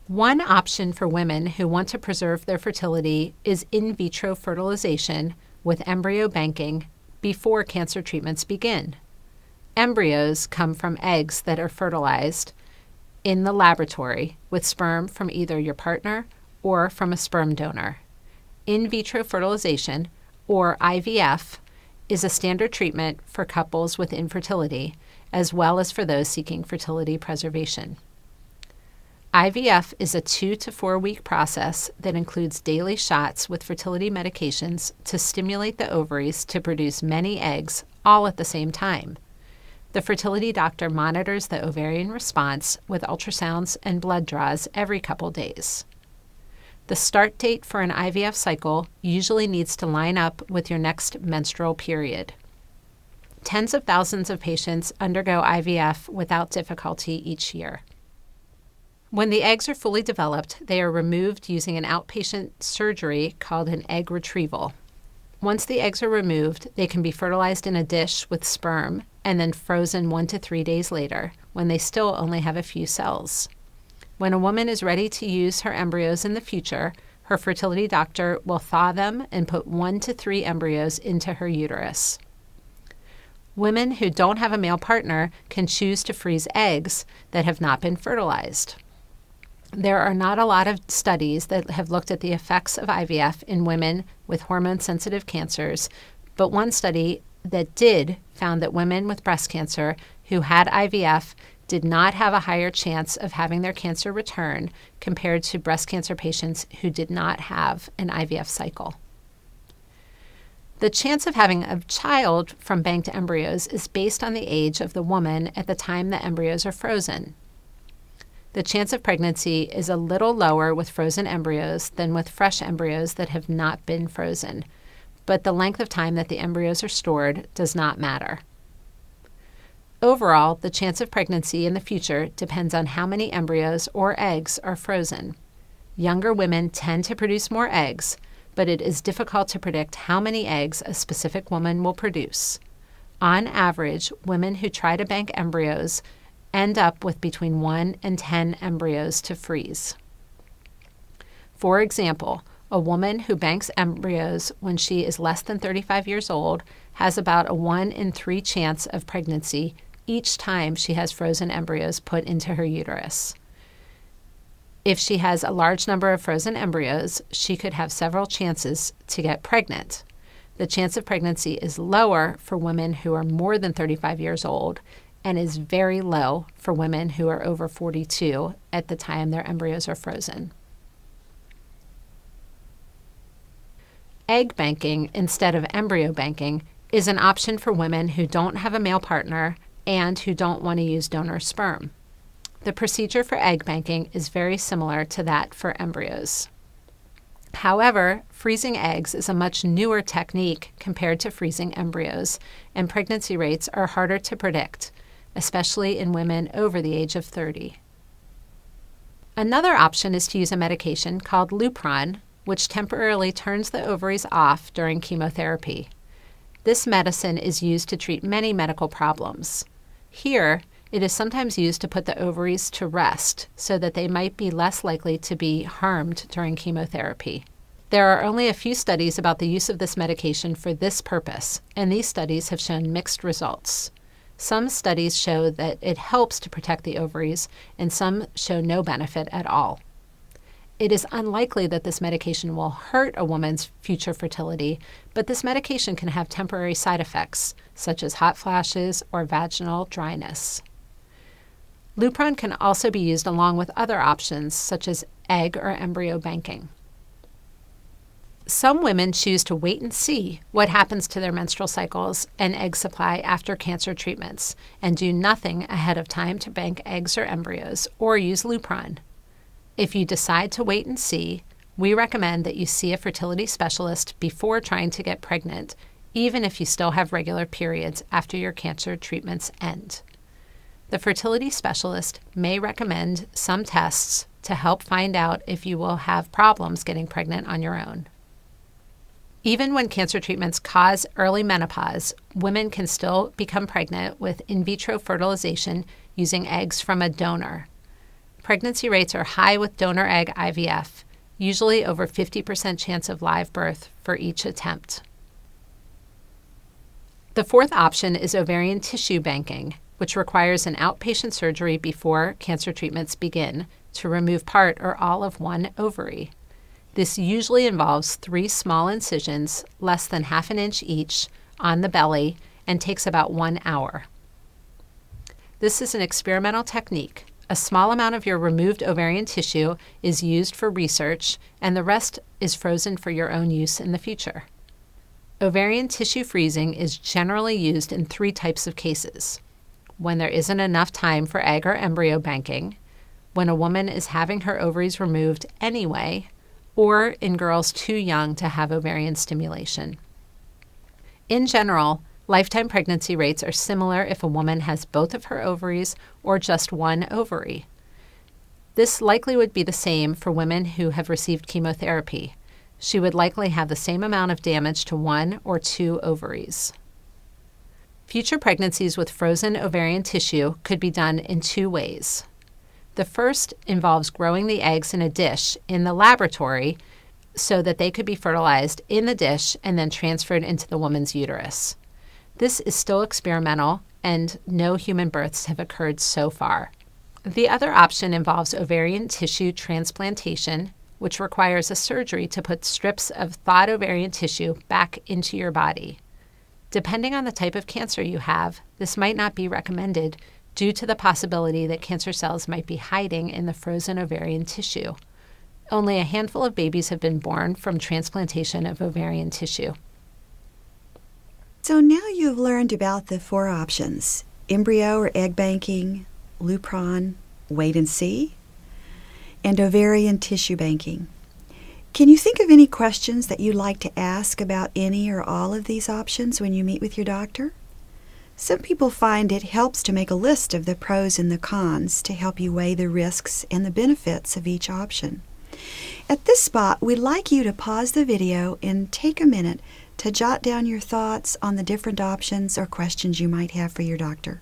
One option for women who want to preserve their fertility is in vitro fertilization with embryo banking before cancer treatments begin. Embryos come from eggs that are fertilized in the laboratory with sperm from either your partner or from a sperm donor. In vitro fertilization, or IVF, is a standard treatment for couples with infertility, as well as for those seeking fertility preservation. IVF is a 2 to 4 week process that includes daily shots with fertility medications to stimulate the ovaries to produce many eggs all at the same time. The fertility doctor monitors the ovarian response with ultrasounds and blood draws every couple days. The start date for an IVF cycle usually needs to line up with your next menstrual period. Tens of thousands of patients undergo IVF without difficulty each year. When the eggs are fully developed, they are removed using an outpatient surgery called an egg retrieval. Once the eggs are removed, they can be fertilized in a dish with sperm and then frozen 1 to 3 days later when they still only have a few cells. When a woman is ready to use her embryos in the future, her fertility doctor will thaw them and put 1 to 3 embryos into her uterus. Women who don't have a male partner can choose to freeze eggs that have not been fertilized. There are not a lot of studies that have looked at the effects of IVF in women with hormone-sensitive cancers, but one study that did found that women with breast cancer who had IVF did not have a higher chance of having their cancer return compared to breast cancer patients who did not have an IVF cycle. The chance of having a child from banked embryos is based on the age of the woman at the time the embryos are frozen. The chance of pregnancy is a little lower with frozen embryos than with fresh embryos that have not been frozen, but the length of time that the embryos are stored does not matter. Overall, the chance of pregnancy in the future depends on how many embryos or eggs are frozen. Younger women tend to produce more eggs, but it is difficult to predict how many eggs a specific woman will produce. On average, women who try to bank embryos end up with between 1 and 10 embryos to freeze. For example, a woman who banks embryos when she is less than 35 years old has about a 1 in 3 chance of pregnancy each time she has frozen embryos put into her uterus. If she has a large number of frozen embryos, she could have several chances to get pregnant. The chance of pregnancy is lower for women who are more than 35 years old and is very low for women who are over 42 at the time their embryos are frozen. Egg banking instead of embryo banking is an option for women who don't have a male partner and who don't want to use donor sperm. The procedure for egg banking is very similar to that for embryos. However, freezing eggs is a much newer technique compared to freezing embryos, and pregnancy rates are harder to predict, especially in women over the age of 30. Another option is to use a medication called Lupron, which temporarily turns the ovaries off during chemotherapy. This medicine is used to treat many medical problems. Here, it is sometimes used to put the ovaries to rest so that they might be less likely to be harmed during chemotherapy. There are only a few studies about the use of this medication for this purpose, and these studies have shown mixed results. Some studies show that it helps to protect the ovaries, and some show no benefit at all. It is unlikely that this medication will hurt a woman's future fertility, but this medication can have temporary side effects, such as hot flashes or vaginal dryness. Lupron can also be used along with other options, such as egg or embryo banking. Some women choose to wait and see what happens to their menstrual cycles and egg supply after cancer treatments, and do nothing ahead of time to bank eggs or embryos or use Lupron. If you decide to wait and see, we recommend that you see a fertility specialist before trying to get pregnant, even if you still have regular periods after your cancer treatments end. The fertility specialist may recommend some tests to help find out if you will have problems getting pregnant on your own. Even when cancer treatments cause early menopause, women can still become pregnant with in vitro fertilization using eggs from a donor. Pregnancy rates are high with donor egg IVF, usually over 50% chance of live birth for each attempt. The fourth option is ovarian tissue banking, which requires an outpatient surgery before cancer treatments begin to remove part or all of one ovary. This usually involves 3 small incisions, less than half an inch each, on the belly and takes about 1 hour. This is an experimental technique. A small amount of your removed ovarian tissue is used for research, and the rest is frozen for your own use in the future. Ovarian tissue freezing is generally used in 3 types of cases: when there isn't enough time for egg or embryo banking, when a woman is having her ovaries removed anyway, or in girls too young to have ovarian stimulation. In general, lifetime pregnancy rates are similar if a woman has both of her ovaries or just one ovary. This likely would be the same for women who have received chemotherapy. She would likely have the same amount of damage to 1 or 2 ovaries. Future pregnancies with frozen ovarian tissue could be done in 2 ways. The first involves growing the eggs in a dish in the laboratory so that they could be fertilized in the dish and then transferred into the woman's uterus. This is still experimental, and no human births have occurred so far. The other option involves ovarian tissue transplantation, which requires a surgery to put strips of thawed ovarian tissue back into your body. Depending on the type of cancer you have, this might not be recommended due to the possibility that cancer cells might be hiding in the frozen ovarian tissue. Only a handful of babies have been born from transplantation of ovarian tissue. So now you've learned about the 4 options: embryo or egg banking, Lupron, wait and see, and ovarian tissue banking. Can you think of any questions that you'd like to ask about any or all of these options when you meet with your doctor? Some people find it helps to make a list of the pros and the cons to help you weigh the risks and the benefits of each option. At this spot, we'd like you to pause the video and take a minute to jot down your thoughts on the different options or questions you might have for your doctor.